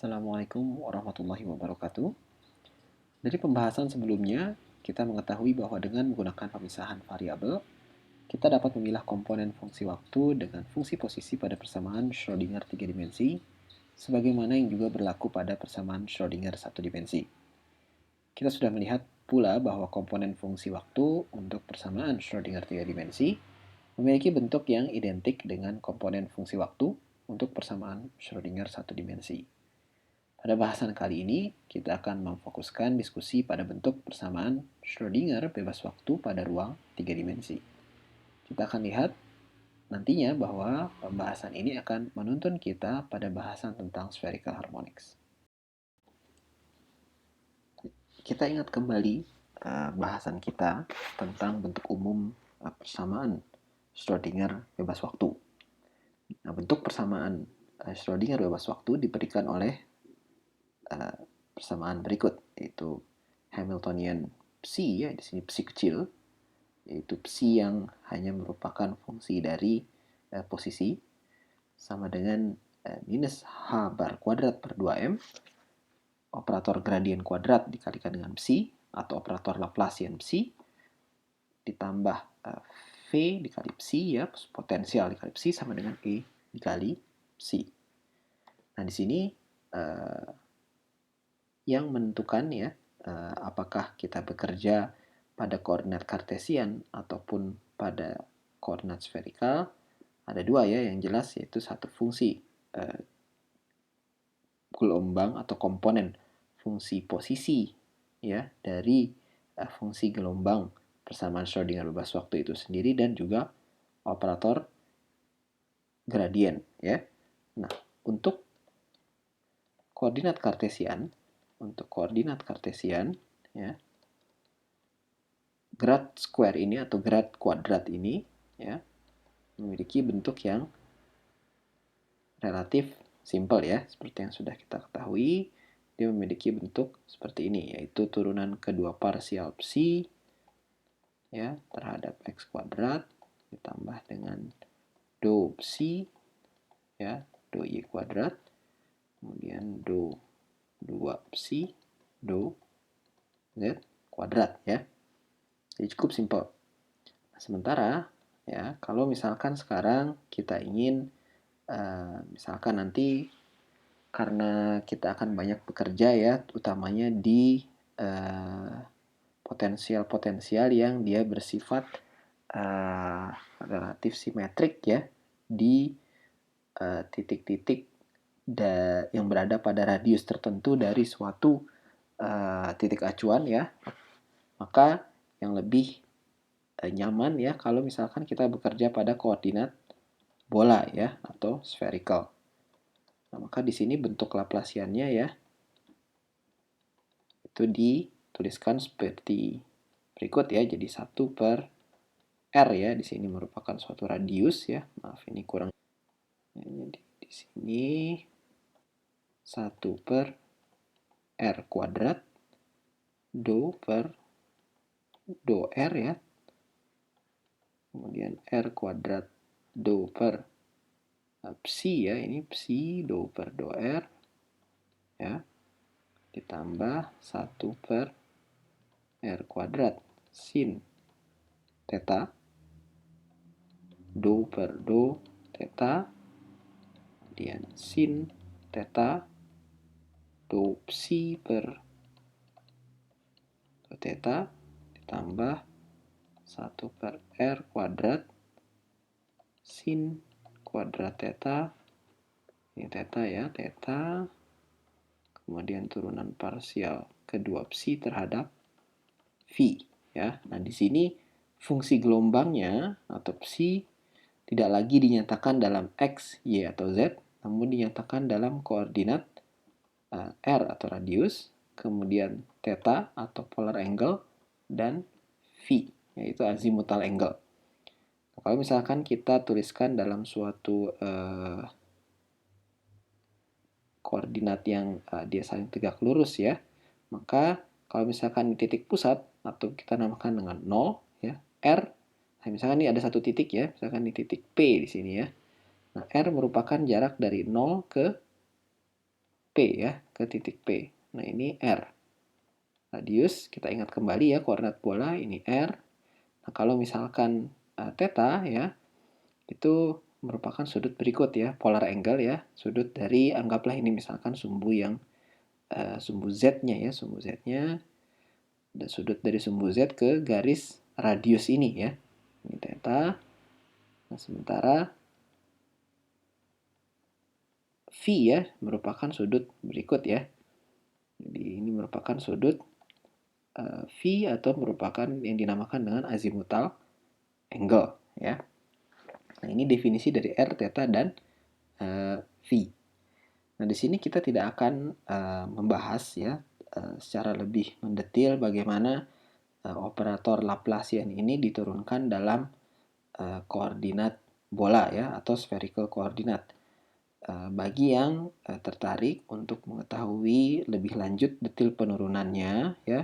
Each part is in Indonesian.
Assalamualaikum warahmatullahi wabarakatuh. Dari pembahasan sebelumnya, kita mengetahui bahwa dengan menggunakan pemisahan variabel, kita dapat memilah komponen fungsi waktu dengan fungsi posisi pada persamaan Schrödinger 3 dimensi, sebagaimana yang juga berlaku pada persamaan Schrödinger 1 dimensi. Kita sudah melihat pula bahwa komponen fungsi waktu untuk persamaan Schrödinger 3 dimensi memiliki bentuk yang identik dengan komponen fungsi waktu untuk persamaan Schrödinger 1 dimensi. Pada bahasan kali ini, kita akan memfokuskan diskusi pada bentuk persamaan Schrödinger bebas waktu pada ruang 3 dimensi. Kita akan lihat nantinya bahwa pembahasan ini akan menuntun kita pada bahasan tentang spherical harmonics. Kita ingat kembali bahasan kita tentang bentuk umum persamaan Schrödinger bebas waktu. Nah, bentuk persamaan Schrödinger bebas waktu diberikan oleh persamaan berikut, yaitu Hamiltonian psi, ya di sini psi kecil, yaitu psi yang hanya merupakan fungsi dari posisi, sama dengan minus h bar kuadrat per 2m, operator gradien kuadrat dikalikan dengan psi, atau operator Laplacian psi, ditambah v dikali psi, ya potensial dikali psi sama dengan e dikali psi. Nah, di sini yang menentukan ya apakah kita bekerja pada koordinat kartesian ataupun pada koordinat sferikal ada dua ya yang jelas, yaitu satu fungsi gelombang atau komponen fungsi posisi ya dari fungsi gelombang persamaan Schrödinger bebas waktu itu sendiri, dan juga operator gradien ya. Nah, untuk koordinat kartesian ya, grad square ini atau grad kuadrat ini ya memiliki bentuk yang relatif simple ya, seperti yang sudah kita ketahui. Dia memiliki bentuk seperti ini, yaitu turunan kedua parsial psi ya terhadap x kuadrat ditambah dengan do psi ya, do y kuadrat, kemudian do 2 psi do z kuadrat ya. Jadi cukup simple. Nah, sementara ya kalau misalkan sekarang kita ingin misalkan nanti karena kita akan banyak bekerja ya, utamanya di potensial-potensial yang dia bersifat relatif simetrik ya di titik-titik yang berada pada radius tertentu dari suatu titik acuan ya, maka yang lebih nyaman ya kalau misalkan kita bekerja pada koordinat bola ya atau spherical. Nah, maka di sini bentuk Laplaciannya ya itu dituliskan seperti berikut ya. Jadi 1 per R ya, di sini merupakan suatu radius ya. Maaf ini kurang. Jadi di sini 1 per R kuadrat do per do R ya. Kemudian R kuadrat do per psi ya, ini psi do per do R ya, ditambah 1 per R kuadrat sin theta do per do theta, kemudian sin theta do psi per do theta ditambah 1 per R kuadrat sin kuadrat theta, ini theta ya, theta, kemudian turunan parsial kedua psi terhadap v ya. Nah, di sini fungsi gelombangnya atau psi tidak lagi dinyatakan dalam x, y atau z, namun dinyatakan dalam koordinat r atau radius, kemudian theta atau polar angle, dan v yaitu azimuthal angle. Nah, kalau misalkan kita tuliskan dalam suatu koordinat yang dia saling tegak lurus ya, maka kalau misalkan di titik pusat atau kita namakan dengan 0 ya, R, nah misalkan ini ada satu titik ya, misalkan di titik P di sini ya. Nah, R merupakan jarak dari 0 ke P ya, ke titik P. Nah, ini R. Radius, kita ingat kembali ya, koordinat bola, ini R. Nah, kalau misalkan theta ya, itu merupakan sudut berikut ya, polar angle ya, sudut dari, anggaplah ini misalkan sumbu yang sumbu Z-nya ya, sumbu Z-nya, dan sudut dari sumbu Z ke garis radius ini ya. Ini theta. Nah, sementara V ya merupakan sudut berikut ya. Jadi ini merupakan sudut V atau merupakan yang dinamakan dengan azimutal angle ya. Nah, ini definisi dari R, theta, dan V. Nah, di sini kita tidak akan membahas ya secara lebih mendetil bagaimana operator Laplacian ini diturunkan dalam koordinat bola ya atau spherical coordinate. Bagi yang tertarik untuk mengetahui lebih lanjut detil penurunannya ya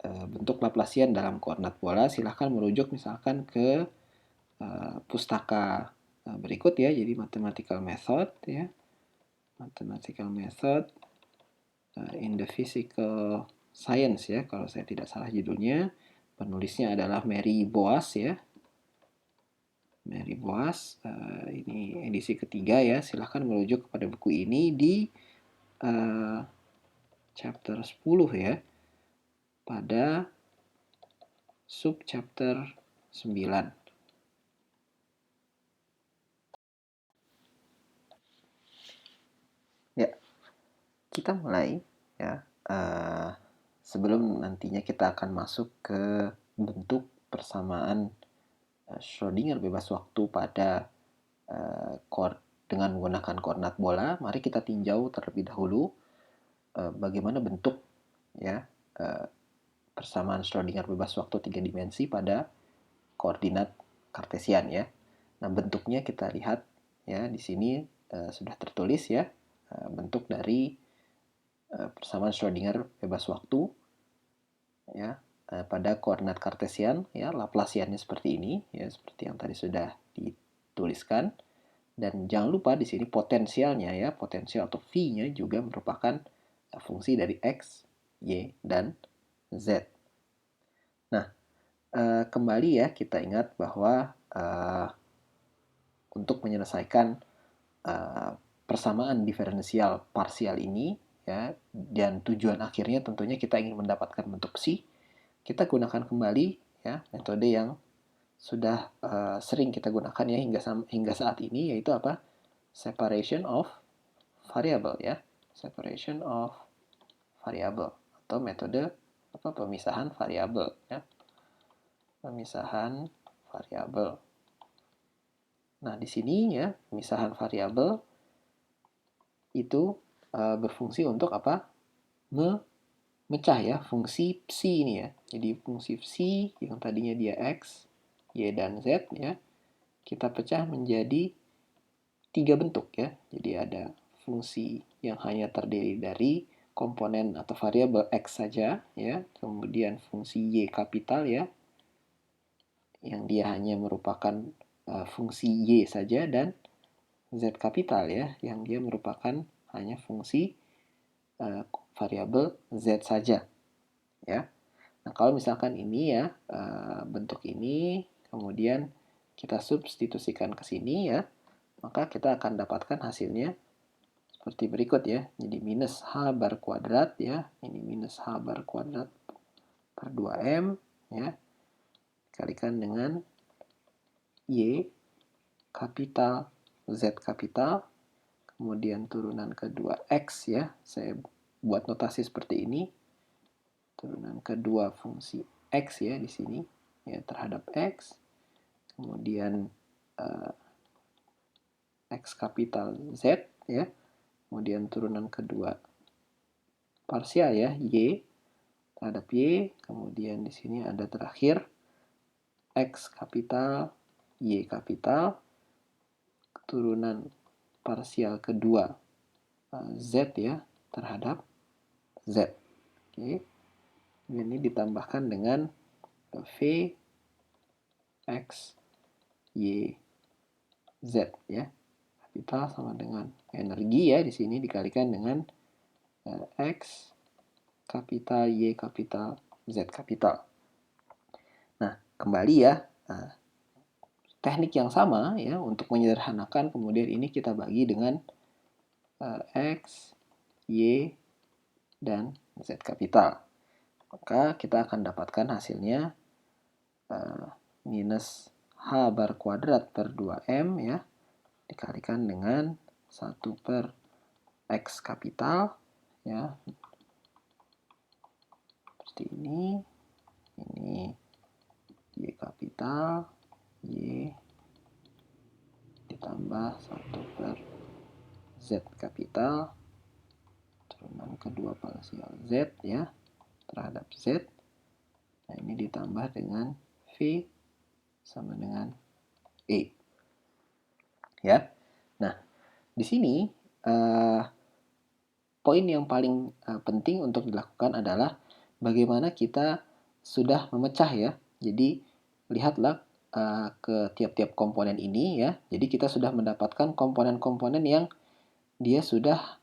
bentuk Laplacian dalam koordinat bola, silahkan merujuk misalkan ke pustaka berikut ya, jadi mathematical method ya, mathematical method in the physical science ya, kalau saya tidak salah judulnya. Penulisnya adalah Mary Boas ya, Mary Boas. Ini edisi ketiga ya, silahkan merujuk kepada buku ini di chapter 10 ya, pada sub chapter 9. Ya, kita mulai ya. Sebelum nantinya kita akan masuk ke bentuk persamaan Schrödinger bebas waktu pada dengan menggunakan koordinat bola, mari kita tinjau terlebih dahulu bagaimana bentuk ya persamaan Schrödinger bebas waktu 3 dimensi pada koordinat kartesian ya. Nah, bentuknya kita lihat ya di sini sudah tertulis ya bentuk dari persamaan Schrödinger bebas waktu ya pada koordinat kartesian ya, Laplaciannya seperti ini ya, seperti yang tadi sudah dituliskan. Dan jangan lupa di sini potensialnya ya, potensial atau V-nya juga merupakan fungsi dari X, Y, dan Z. Nah, kembali ya kita ingat bahwa untuk menyelesaikan persamaan diferensial parsial ini ya, dan tujuan akhirnya tentunya kita ingin mendapatkan bentuk psi, kita gunakan kembali ya metode yang sudah sering kita gunakan ya hingga saat ini, yaitu apa? Separation of variable ya, separation of variable atau metode apa, pemisahan variabel ya, pemisahan variabel. Nah, di sini ya pemisahan variabel itu berfungsi untuk apa? Memecah ya fungsi psi ini ya. Jadi fungsi psi yang tadinya dia x, y, dan z ya, kita pecah menjadi 3 bentuk ya. Jadi ada fungsi yang hanya terdiri dari komponen atau variabel x saja ya, kemudian fungsi y kapital ya, yang dia hanya merupakan fungsi y saja, dan z kapital ya, yang dia merupakan hanya fungsi variabel z saja ya. Nah, kalau misalkan ini ya bentuk ini kemudian kita substitusikan ke sini ya, maka kita akan dapatkan hasilnya seperti berikut ya. Jadi minus h bar kuadrat ya, ini minus h bar kuadrat per 2m ya, dikalikan dengan y kapital z kapital, kemudian turunan kedua x ya, saya buat notasi seperti ini, turunan kedua fungsi x ya di sini ya terhadap x, kemudian x kapital z ya, kemudian turunan kedua parsial ya y terhadap y, kemudian di sini ada terakhir x kapital y kapital, turunan parsial kedua z ya terhadap z. Oke. Ini ditambahkan dengan v x y z ya, kapital sama dengan energi ya di sini dikalikan dengan X kapital, Y kapital, Z kapital. Nah, kembali ya, teknik yang sama ya untuk menyederhanakan, kemudian ini kita bagi dengan X, Y, dan Z kapital. Maka kita akan dapatkan hasilnya minus H bar kuadrat per 2M ya, dikalikan dengan 1 per X kapital ya, seperti ini Y kapital, Y ditambah 1 per Z kapital, turunan kedua parsial Z ya, terhadap Z. Nah, ini ditambah dengan V sama dengan E. Ya. Nah, di sini poin yang paling penting untuk dilakukan adalah bagaimana kita sudah memecah ya. Jadi, lihatlah ke tiap-tiap komponen ini ya. Jadi, kita sudah mendapatkan komponen-komponen yang dia sudah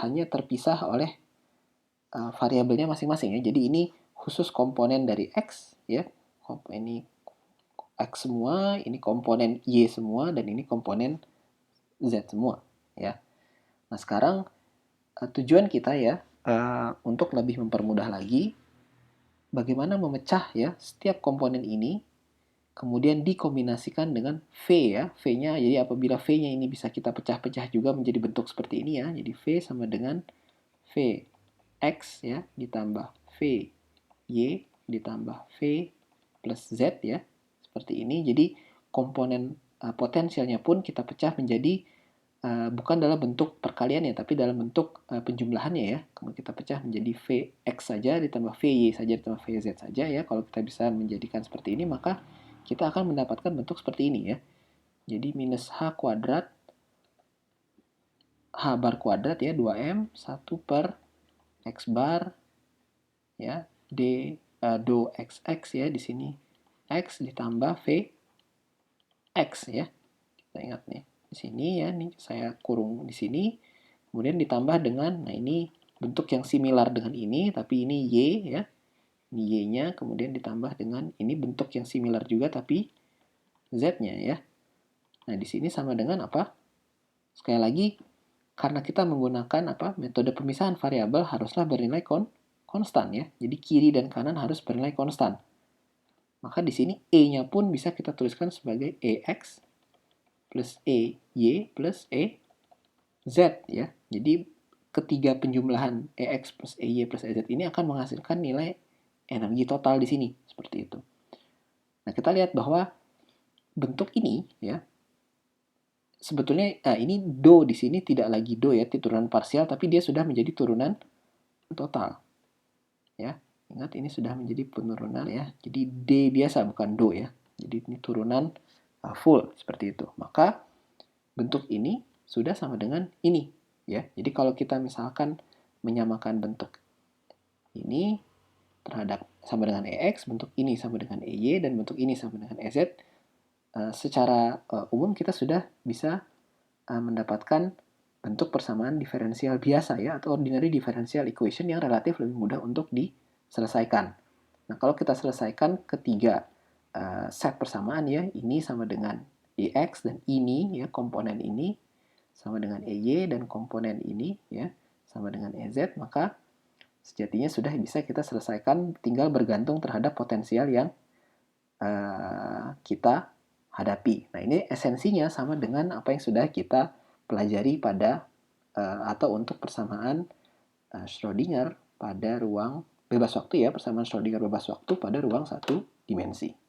hanya terpisah oleh variabelnya masing-masing ya. Jadi, ini khusus komponen dari X ya. Ini X semua, ini komponen Y semua, dan ini komponen Z semua ya. Nah, sekarang tujuan kita ya untuk lebih mempermudah lagi bagaimana memecah ya setiap komponen ini, kemudian dikombinasikan dengan V ya. V-nya, jadi apabila V-nya ini bisa kita pecah-pecah juga menjadi bentuk seperti ini ya. Jadi V sama dengan V X ya ditambah V Y ditambah V plus Z ya. Seperti ini. Jadi komponen potensialnya pun kita pecah menjadi bukan dalam bentuk perkalian ya, tapi dalam bentuk penjumlahannya ya. Kemudian kita pecah menjadi Vx saja ditambah Vy saja ditambah Vz saja ya. Kalau kita bisa menjadikan seperti ini, maka kita akan mendapatkan bentuk seperti ini ya. Jadi minus H kuadrat, H bar kuadrat ya, 2M, 1 per X bar ya, do XX ya di sini. X ditambah V X ya. Kita ingat nih, di sini ya, nih saya kurung di sini. Kemudian ditambah dengan, nah ini bentuk yang similar dengan ini, tapi ini Y ya. Ini Y-nya, kemudian ditambah dengan ini bentuk yang similar juga, tapi Z-nya ya. Nah, di sini sama dengan apa? Sekali lagi, karena kita menggunakan metode pemisahan variabel haruslah bernilai konstan ya. Jadi kiri dan kanan harus bernilai konstan. Maka di sini E-nya pun bisa kita tuliskan sebagai EX plus EY plus EZ ya. Jadi ketiga penjumlahan EX plus EY plus EZ ini akan menghasilkan nilai energi total di sini, seperti itu. Nah, kita lihat bahwa bentuk ini ya, sebetulnya ini do di sini tidak lagi do ya, turunan parsial, tapi dia sudah menjadi turunan total. Ya, ingat ini sudah menjadi penurunan ya. Jadi D biasa bukan do ya. Jadi ini turunan full seperti itu. Maka bentuk ini sudah sama dengan ini ya. Jadi kalau kita misalkan menyamakan bentuk ini terhadap sama dengan EX, bentuk ini sama dengan EY, dan bentuk ini sama dengan EZ, secara umum kita sudah bisa mendapatkan bentuk persamaan diferensial biasa ya, atau ordinary differential equation yang relatif lebih mudah untuk diselesaikan. Nah, kalau kita selesaikan ketiga set persamaan ya, ini sama dengan EX dan ini ya, komponen ini sama dengan EY dan komponen ini ya sama dengan EZ, maka sejatinya sudah bisa kita selesaikan, tinggal bergantung terhadap potensial yang kita hadapi. Nah, ini esensinya sama dengan apa yang sudah kita pelajari pada atau untuk persamaan Schrödinger pada ruang bebas waktu ya, persamaan Schrödinger bebas waktu pada ruang satu dimensi.